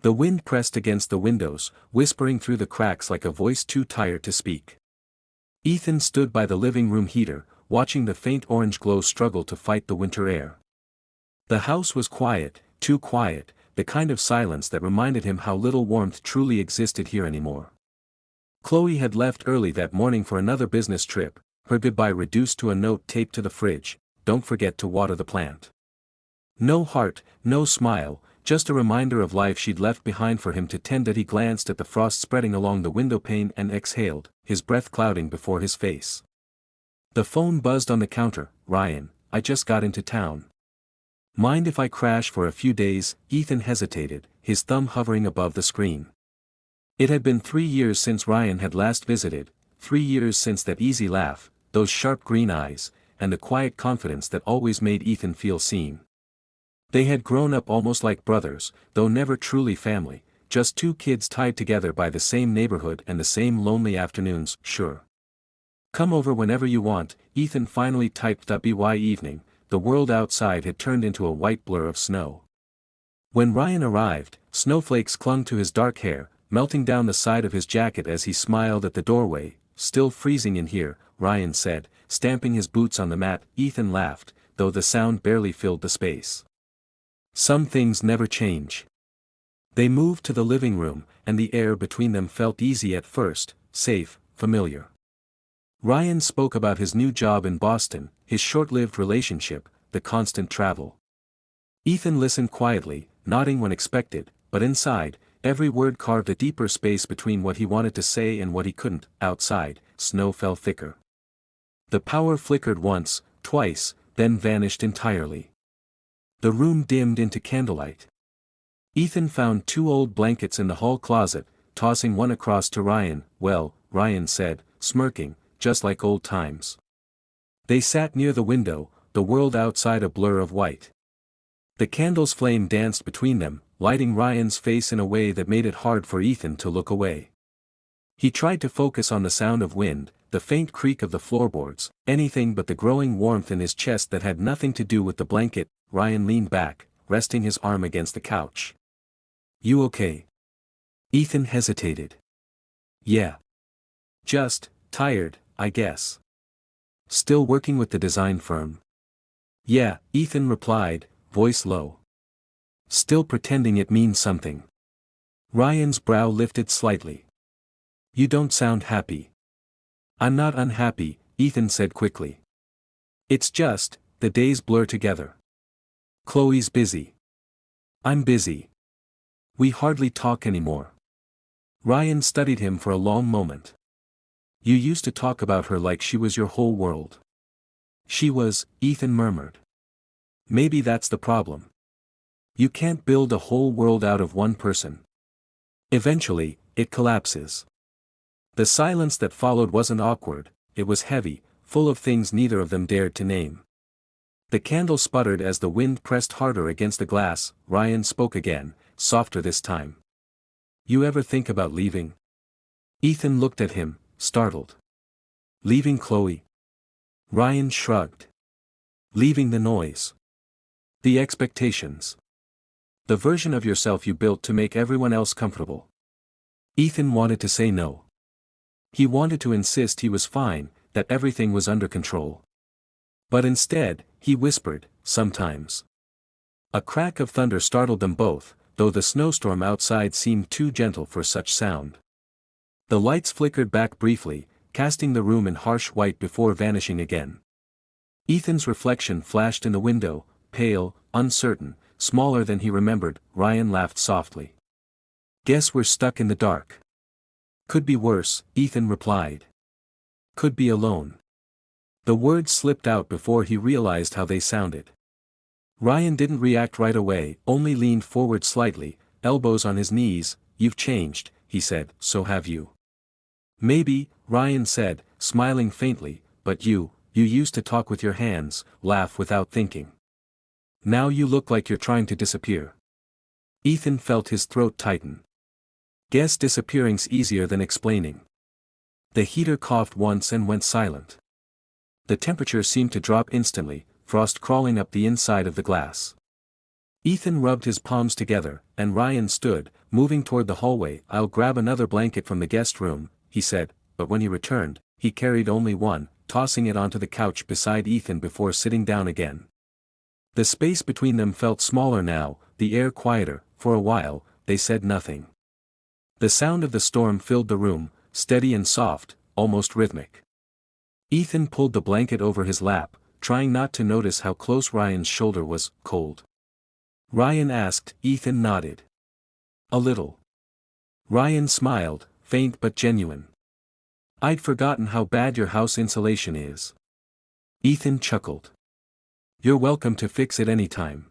The wind pressed against the windows, whispering through the cracks like a voice too tired to speak. Ethan stood by the living room heater, watching the faint orange glow struggle to fight the winter air. The house was quiet, too quiet, the kind of silence that reminded him how little warmth truly existed here anymore. Chloe had left early that morning for another business trip, her goodbye reduced to a note taped to the fridge, "Don't forget to water the plant." No heart, no smile, just a reminder of life she'd left behind for him to tend. That he glanced at the frost spreading along the windowpane and exhaled, his breath clouding before his face. The phone buzzed on the counter. "Ryan, I just got into town. Mind if I crash for a few days?" Ethan hesitated, his thumb hovering above the screen. It had been 3 years since Ryan had last visited, 3 years since that easy laugh, those sharp green eyes, and the quiet confidence that always made Ethan feel seen. They had grown up almost like brothers, though never truly family, just two kids tied together by the same neighborhood and the same lonely afternoons. "Sure. Come over whenever you want," Ethan finally typed. By evening, the world outside had turned into a white blur of snow. When Ryan arrived, snowflakes clung to his dark hair, melting down the side of his jacket as he smiled at the doorway. "Still freezing in here," Ryan said, stamping his boots on the mat. Ethan laughed, though the sound barely filled the space. "Some things never change." They moved to the living room, and the air between them felt easy at first, safe, familiar. Ryan spoke about his new job in Boston, his short-lived relationship, the constant travel. Ethan listened quietly, nodding when expected, but inside, every word carved a deeper space between what he wanted to say and what he couldn't. Outside, snow fell thicker. The power flickered once, twice, then vanished entirely. The room dimmed into candlelight. Ethan found 2 old blankets in the hall closet, tossing one across to Ryan. "Well," Ryan said, smirking, "just like old times." They sat near the window, the world outside a blur of white. The candle's flame danced between them, lighting Ryan's face in a way that made it hard for Ethan to look away. He tried to focus on the sound of wind, the faint creak of the floorboards, anything but the growing warmth in his chest that had nothing to do with the blanket. Ryan leaned back, resting his arm against the couch. "You okay?" Ethan hesitated. "Yeah. Just tired, I guess." "Still working with the design firm?" "Yeah," Ethan replied, voice low. "Still pretending it means something?" Ryan's brow lifted slightly. "You don't sound happy." "I'm not unhappy," Ethan said quickly. "It's just, the days blur together. Chloe's busy. I'm busy. We hardly talk anymore." Ryan studied him for a long moment. "You used to talk about her like she was your whole world." "She was," Ethan murmured. "Maybe that's the problem. You can't build a whole world out of one person. Eventually, it collapses." The silence that followed wasn't awkward, it was heavy, full of things neither of them dared to name. The candle sputtered as the wind pressed harder against the glass. Ryan spoke again, softer this time. "You ever think about leaving?" Ethan looked at him, startled. "Leaving Chloe?" Ryan shrugged. "Leaving the noise. The expectations. The version of yourself you built to make everyone else comfortable." Ethan wanted to say no. He wanted to insist he was fine, that everything was under control. But instead, he whispered, "Sometimes." A crack of thunder startled them both, though the snowstorm outside seemed too gentle for such sound. The lights flickered back briefly, casting the room in harsh white before vanishing again. Ethan's reflection flashed in the window, pale, uncertain, smaller than he remembered. Ryan laughed softly. "Guess we're stuck in the dark." "Could be worse," Ethan replied. "Could be alone." The words slipped out before he realized how they sounded. Ryan didn't react right away, only leaned forward slightly, elbows on his knees. "You've changed," he said. "So have you." "Maybe," Ryan said, smiling faintly, "but you used to talk with your hands, laugh without thinking. Now you look like you're trying to disappear." Ethan felt his throat tighten. "Guess disappearing's easier than explaining." The heater coughed once and went silent. The temperature seemed to drop instantly, frost crawling up the inside of the glass. Ethan rubbed his palms together, and Ryan stood, moving toward the hallway. "I'll grab another blanket from the guest room," he said, but when he returned, he carried only one, tossing it onto the couch beside Ethan before sitting down again. The space between them felt smaller now, the air quieter. For a while, they said nothing. The sound of the storm filled the room, steady and soft, almost rhythmic. Ethan pulled the blanket over his lap, trying not to notice how close Ryan's shoulder was. "Cold?" Ryan asked. Ethan nodded. "A little." Ryan smiled, faint but genuine. "I'd forgotten how bad your house insulation is." Ethan chuckled. "You're welcome to fix it anytime."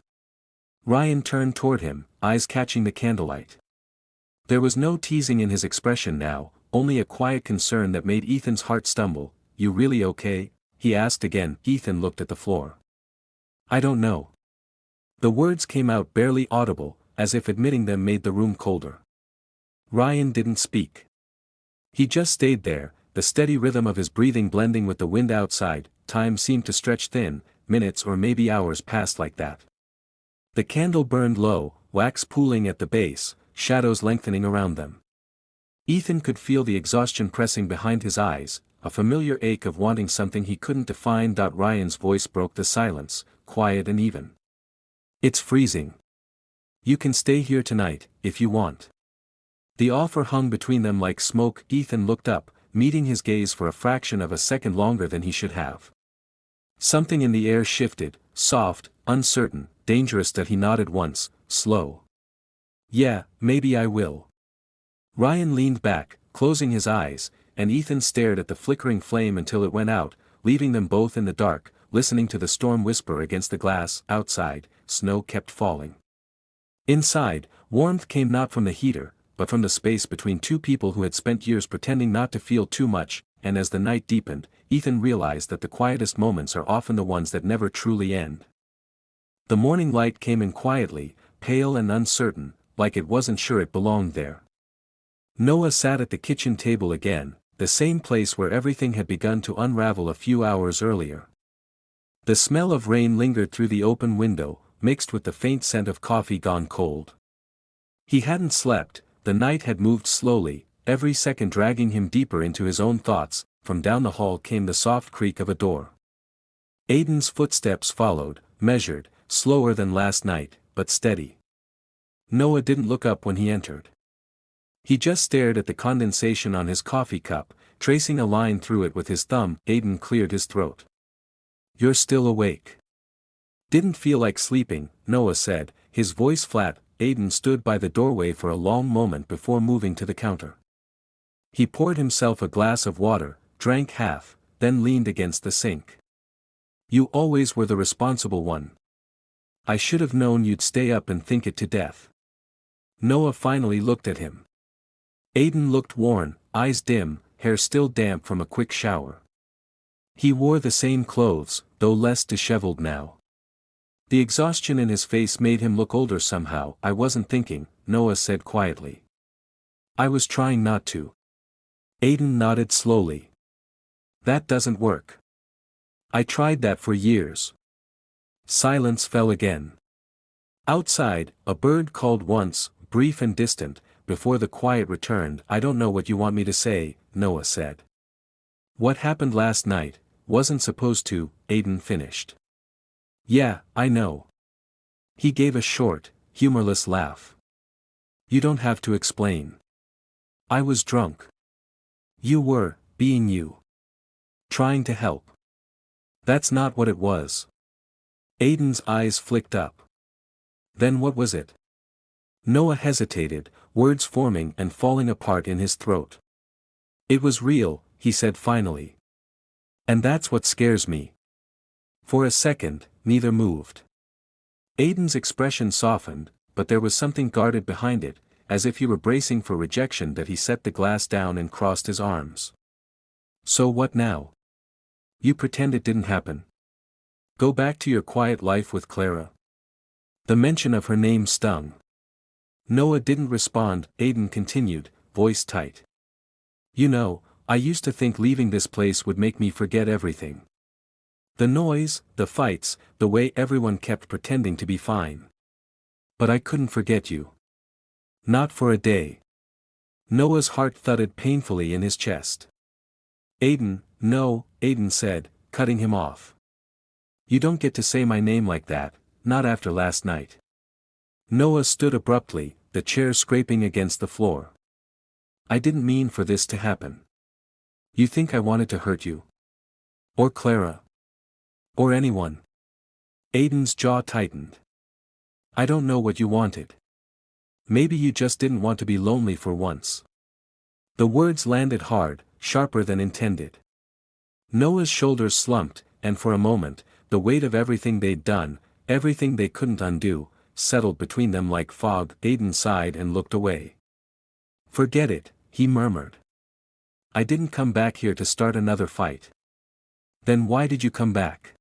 Ryan turned toward him, eyes catching the candlelight. There was no teasing in his expression now, only a quiet concern that made Ethan's heart stumble. "You really okay?" he asked again. Ethan looked at the floor. "I don't know." The words came out barely audible, as if admitting them made the room colder. Ryan didn't speak. He just stayed there, the steady rhythm of his breathing blending with the wind outside. Time seemed to stretch thin, minutes or maybe hours passed like that. The candle burned low, wax pooling at the base, shadows lengthening around them. Ethan could feel the exhaustion pressing behind his eyes, a familiar ache of wanting something he couldn't define. Ryan's voice broke the silence, quiet and even. "It's freezing. You can stay here tonight, if you want." The offer hung between them like smoke. Ethan looked up, meeting his gaze for a fraction of a second longer than he should have. Something in the air shifted, soft, uncertain, dangerous. That he nodded once, slow. "Yeah, maybe I will." Ryan leaned back, closing his eyes, and Ethan stared at the flickering flame until it went out, leaving them both in the dark, listening to the storm whisper against the glass. Outside, snow kept falling. Inside, warmth came not from the heater, but from the space between two people who had spent years pretending not to feel too much. And as the night deepened, Ethan realized that the quietest moments are often the ones that never truly end. The morning light came in quietly, pale and uncertain, like it wasn't sure it belonged there. Noah sat at the kitchen table again, the same place where everything had begun to unravel a few hours earlier. The smell of rain lingered through the open window, mixed with the faint scent of coffee gone cold. He hadn't slept, the night had moved slowly, every second dragging him deeper into his own thoughts. From down the hall came the soft creak of a door. Aiden's footsteps followed, measured, slower than last night, but steady. Noah didn't look up when he entered. He just stared at the condensation on his coffee cup, tracing a line through it with his thumb. Aiden cleared his throat. "You're still awake." "Didn't feel like sleeping," Noah said, his voice flat. Aiden stood by the doorway for a long moment before moving to the counter. He poured himself a glass of water, drank half, then leaned against the sink. "You always were the responsible one. I should have known you'd stay up and think it to death." Noah finally looked at him. Aiden looked worn, eyes dim, hair still damp from a quick shower. He wore the same clothes, though less disheveled now. The exhaustion in his face made him look older somehow. "I wasn't thinking," Noah said quietly. "I was trying not to." Aiden nodded slowly. "That doesn't work. I tried that for years." Silence fell again. Outside, a bird called once, brief and distant, before the quiet returned. "I don't know what you want me to say," Noah said. "What happened last night wasn't supposed to," Aiden finished. "Yeah, I know." He gave a short, humorless laugh. "You don't have to explain. I was drunk. You were, being you. Trying to help." "That's not what it was." Aiden's eyes flicked up. "Then what was it?" Noah hesitated, words forming and falling apart in his throat. "It was real," he said finally. "And that's what scares me." For a second, neither moved. Aiden's expression softened, but there was something guarded behind it, as if he were bracing for rejection. That he set the glass down and crossed his arms. "So what now? You pretend it didn't happen? Go back to your quiet life with Clara?" The mention of her name stung. Noah didn't respond. Aiden continued, voice tight. "You know, I used to think leaving this place would make me forget everything. The noise, the fights, the way everyone kept pretending to be fine. But I couldn't forget you. Not for a day. Noah's heart thudded painfully in his chest. Aiden, no, Aiden said, cutting him off. You don't get to say my name like that, not after last night. Noah stood abruptly, the chair scraping against the floor. I didn't mean for this to happen. You think I wanted to hurt you? Or Clara? Or anyone? Aiden's jaw tightened. I don't know what you wanted. Maybe you just didn't want to be lonely for once. The words landed hard, sharper than intended. Noah's shoulders slumped, and for a moment, the weight of everything they'd done, everything they couldn't undo, settled between them like fog. Aiden sighed and looked away. Forget it, he murmured. I didn't come back here to start another fight. Then why did you come back?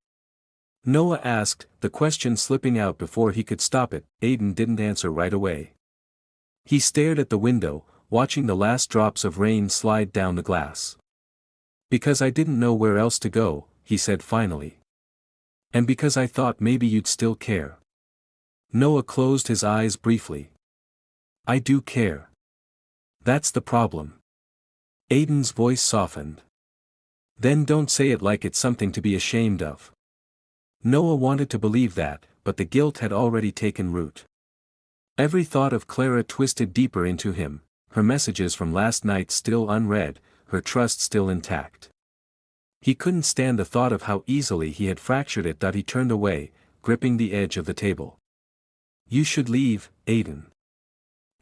Noah asked, the question slipping out before he could stop it. Aiden didn't answer right away. He stared at the window, watching the last drops of rain slide down the glass. Because I didn't know where else to go, he said finally. And because I thought maybe you'd still care. Noah closed his eyes briefly. I do care. That's the problem. Aiden's voice softened. Then don't say it like it's something to be ashamed of. Noah wanted to believe that, but the guilt had already taken root. Every thought of Clara twisted deeper into him, her messages from last night still unread, her trust still intact. He couldn't stand the thought of how easily he had fractured it. He turned away, gripping the edge of the table. You should leave, Aiden.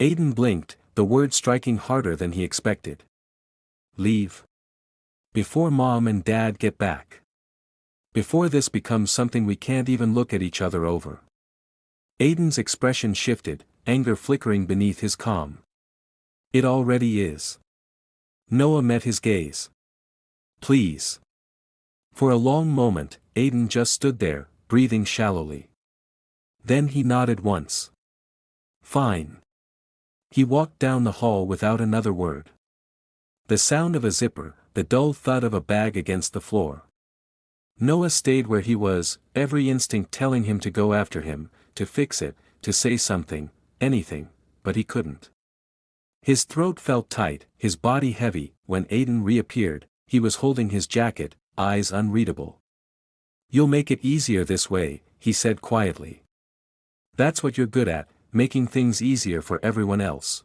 Aiden blinked, the word striking harder than he expected. Leave. Before Mom and Dad get back. Before this becomes something we can't even look at each other over. Aiden's expression shifted, anger flickering beneath his calm. It already is. Noah met his gaze. Please. For a long moment, Aiden just stood there, breathing shallowly. Then he nodded once. Fine. He walked down the hall without another word. The sound of a zipper, the dull thud of a bag against the floor. Noah stayed where he was, every instinct telling him to go after him, to fix it, to say something, anything, but he couldn't. His throat felt tight, his body heavy. When Aiden reappeared, he was holding his jacket, eyes unreadable. You'll make it easier this way, he said quietly. That's what you're good at, making things easier for everyone else.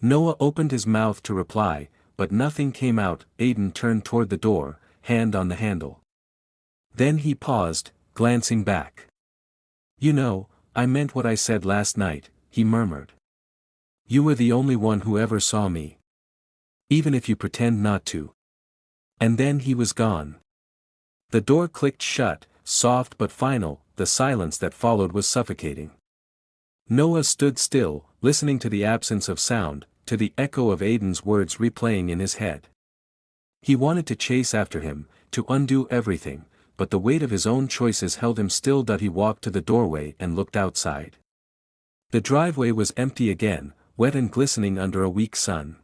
Noah opened his mouth to reply, but nothing came out. Aiden turned toward the door, hand on the handle. Then he paused, glancing back. You know, I meant what I said last night, he murmured. You were the only one who ever saw me. Even if you pretend not to. And then he was gone. The door clicked shut, soft but final. The silence that followed was suffocating. Noah stood still, listening to the absence of sound, to the echo of Aiden's words replaying in his head. He wanted to chase after him, to undo everything, but the weight of his own choices held him still. He walked to the doorway and looked outside. The driveway was empty again, wet and glistening under a weak sun.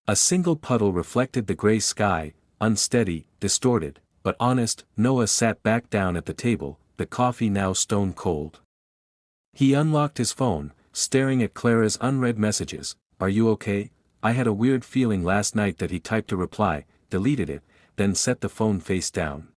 A single puddle reflected the gray sky, unsteady, distorted, but honest. Noah sat back down at the table, the coffee now stone cold. He unlocked his phone, staring at Clara's unread messages. Are you okay? I had a weird feeling last night. He typed a reply, deleted it, then set the phone face down.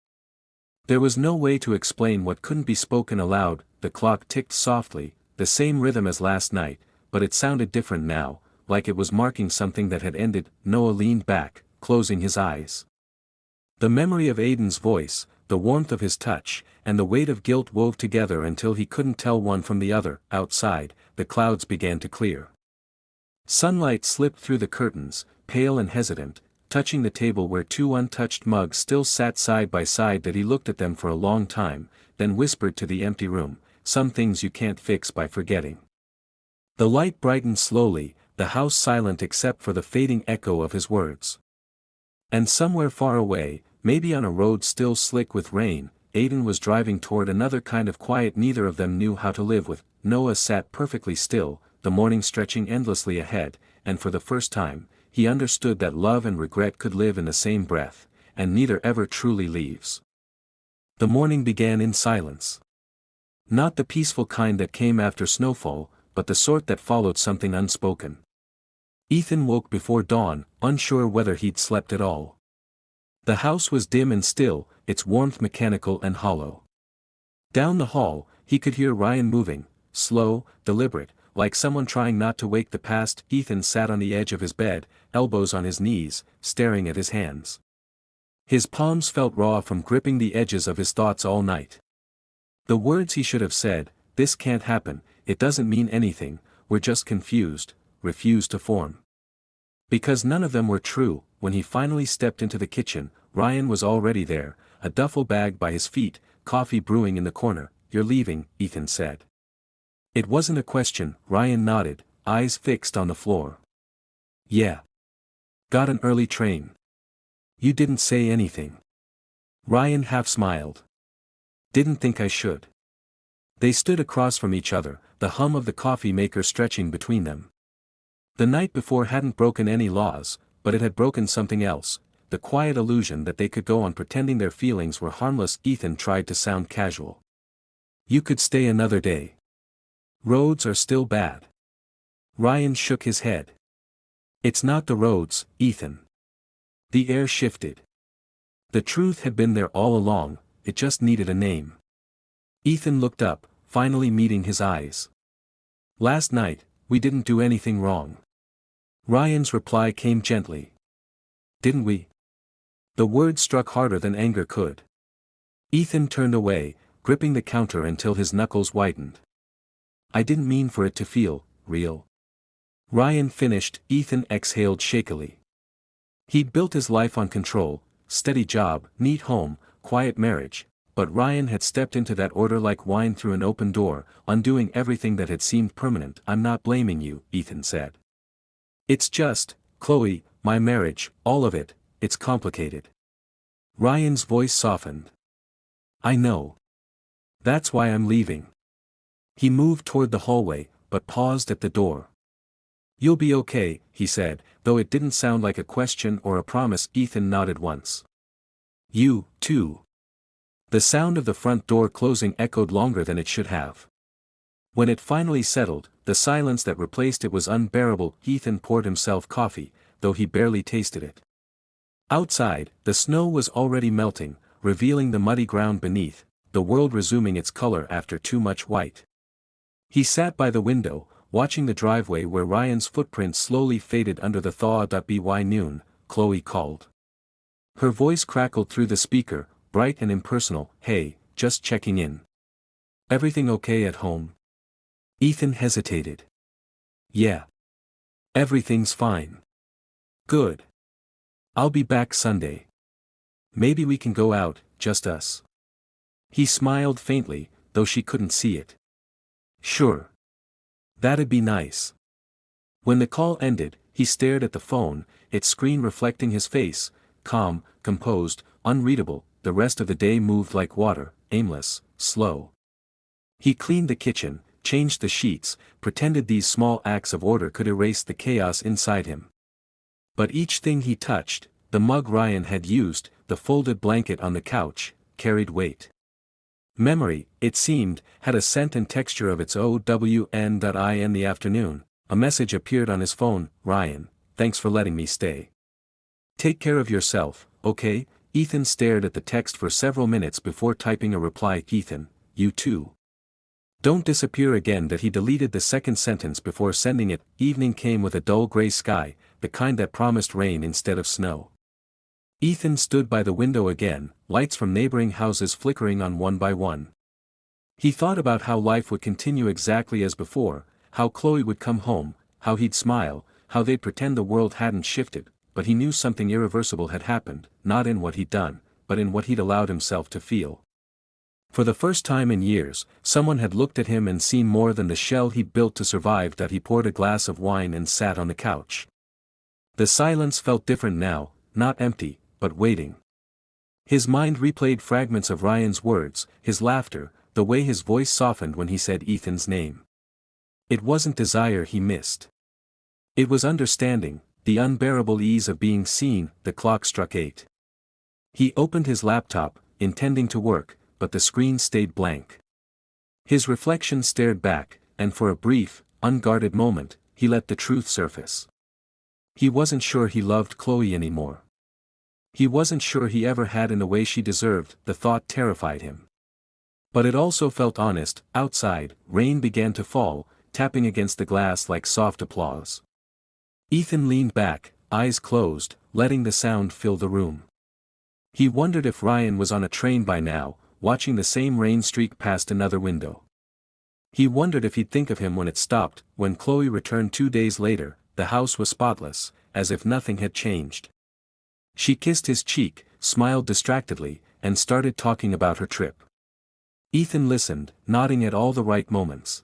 There was no way to explain what couldn't be spoken aloud. The clock ticked softly, the same rhythm as last night, but it sounded different now, like it was marking something that had ended. Noah leaned back, closing his eyes. The memory of Aiden's voice, the warmth of his touch, and the weight of guilt wove together until he couldn't tell one from the other. Outside, the clouds began to clear. Sunlight slipped through the curtains, pale and hesitant, touching the table where two untouched mugs still sat side by side. He looked at them for a long time, then whispered to the empty room, some things you can't fix by forgetting. The light brightened slowly, the house silent except for the fading echo of his words. And somewhere far away, maybe on a road still slick with rain, Aiden was driving toward another kind of quiet neither of them knew how to live with. Noah sat perfectly still, the morning stretching endlessly ahead, and for the first time, he understood that love and regret could live in the same breath, and neither ever truly leaves. The morning began in silence. Not the peaceful kind that came after snowfall, but the sort that followed something unspoken. Ethan woke before dawn, unsure whether he'd slept at all. The house was dim and still, its warmth mechanical and hollow. Down the hall, he could hear Ryan moving, slow, deliberate, like someone trying not to wake the past. Ethan sat on the edge of his bed, elbows on his knees, staring at his hands. His palms felt raw from gripping the edges of his thoughts all night. The words he should have said, "This can't happen, it doesn't mean anything," were just confused, refused to form. Because none of them were true. When he finally stepped into the kitchen, Ryan was already there, a duffel bag by his feet, coffee brewing in the corner. "You're leaving," Ethan said. It wasn't a question. Ryan nodded, eyes fixed on the floor. "Yeah. Got an early train." "You didn't say anything." Ryan half smiled. "Didn't think I should." They stood across from each other, the hum of the coffee maker stretching between them. The night before hadn't broken any laws, but it had broken something else, the quiet illusion that they could go on pretending their feelings were harmless. Ethan tried to sound casual. "You could stay another day. Roads are still bad." Ryan shook his head. "It's not the roads, Ethan." The air shifted. The truth had been there all along, it just needed a name. Ethan looked up, finally meeting his eyes. "Last night, we didn't do anything wrong." Ryan's reply came gently. "Didn't we?" The word struck harder than anger could. Ethan turned away, gripping the counter until his knuckles whitened. "I didn't mean for it to feel real." Ryan finished. Ethan exhaled shakily. He'd built his life on control, steady job, neat home, quiet marriage, but Ryan had stepped into that order like wine through an open door, undoing everything that had seemed permanent. "I'm not blaming you," Ethan said. "It's just, Chloe, my marriage, all of it, it's complicated." Ryan's voice softened. "I know. That's why I'm leaving." He moved toward the hallway, but paused at the door. "You'll be okay," he said, though it didn't sound like a question or a promise. Ethan nodded once. "You, too." The sound of the front door closing echoed longer than it should have. When it finally settled, the silence that replaced it was unbearable. Ethan poured himself coffee, though he barely tasted it. Outside, the snow was already melting, revealing the muddy ground beneath, the world resuming its color after too much white. He sat by the window, watching the driveway where Ryan's footprints slowly faded under the thaw. "By noon," Chloe called. Her voice crackled through the speaker, bright and impersonal. "Hey, just checking in. Everything okay at home?" Ethan hesitated. "Yeah. Everything's fine." "Good. I'll be back Sunday. Maybe we can go out, just us." He smiled faintly, though she couldn't see it. "Sure. That'd be nice." When the call ended, he stared at the phone, its screen reflecting his face, calm, composed, unreadable. The rest of the day moved like water, aimless, slow. He cleaned the kitchen, changed the sheets, pretended these small acts of order could erase the chaos inside him. But each thing he touched, the mug Ryan had used, the folded blanket on the couch, carried weight. Memory, it seemed, had a scent and texture of its own. In the afternoon, a message appeared on his phone. "Ryan, thanks for letting me stay. Take care of yourself, okay?" Ethan stared at the text for several minutes before typing a reply. "Ethan, you too. Don't disappear again." That he deleted the second sentence before sending it. Evening came with a dull gray sky, the kind that promised rain instead of snow. Ethan stood by the window again, lights from neighboring houses flickering on one by one. He thought about how life would continue exactly as before, how Chloe would come home, how he'd smile, how they'd pretend the world hadn't shifted, but he knew something irreversible had happened, not in what he'd done, but in what he'd allowed himself to feel. For the first time in years, someone had looked at him and seen more than the shell he'd built to survive. He poured a glass of wine and sat on the couch. The silence felt different now, not empty, but waiting. His mind replayed fragments of Ryan's words, his laughter, the way his voice softened when he said Ethan's name. It wasn't desire he missed. It was understanding, the unbearable ease of being seen. The clock struck 8. He opened his laptop, intending to work, but the screen stayed blank. His reflection stared back, and for a brief, unguarded moment, he let the truth surface. He wasn't sure he loved Chloe anymore. He wasn't sure he ever had in the way she deserved. The thought terrified him. But it also felt honest. Outside, rain began to fall, tapping against the glass like soft applause. Ethan leaned back, eyes closed, letting the sound fill the room. He wondered if Ryan was on a train by now, watching the same rain streak past another window. He wondered if he'd think of him when it stopped. When Chloe returned 2 days later, the house was spotless, as if nothing had changed. She kissed his cheek, smiled distractedly, and started talking about her trip. Ethan listened, nodding at all the right moments.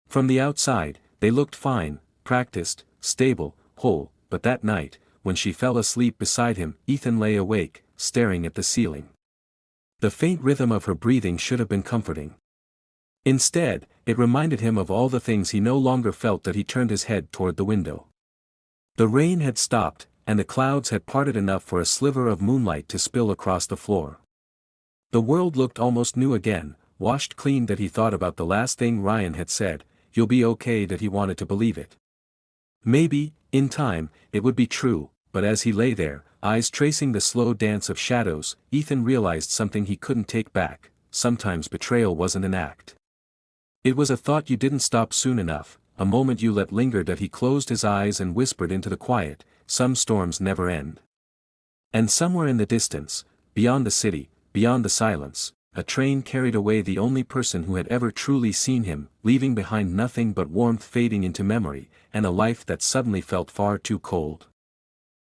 From the outside, they looked fine, practiced, stable, whole, but that night, when she fell asleep beside him, Ethan lay awake, staring at the ceiling. The faint rhythm of her breathing should have been comforting. Instead, it reminded him of all the things he no longer felt. That he turned his head toward the window. The rain had stopped, and the clouds had parted enough for a sliver of moonlight to spill across the floor. The world looked almost new again, washed clean. That he thought about the last thing Ryan had said, "You'll be okay." That he wanted to believe it. Maybe, in time, it would be true, but as he lay there, eyes tracing the slow dance of shadows, Ethan realized something he couldn't take back. Sometimes betrayal wasn't an act. It was a thought you didn't stop soon enough, a moment you let linger. That he closed his eyes and whispered into the quiet, "Some storms never end." And somewhere in the distance, beyond the city, beyond the silence, a train carried away the only person who had ever truly seen him, leaving behind nothing but warmth, fading into memory, and a life that suddenly felt far too cold.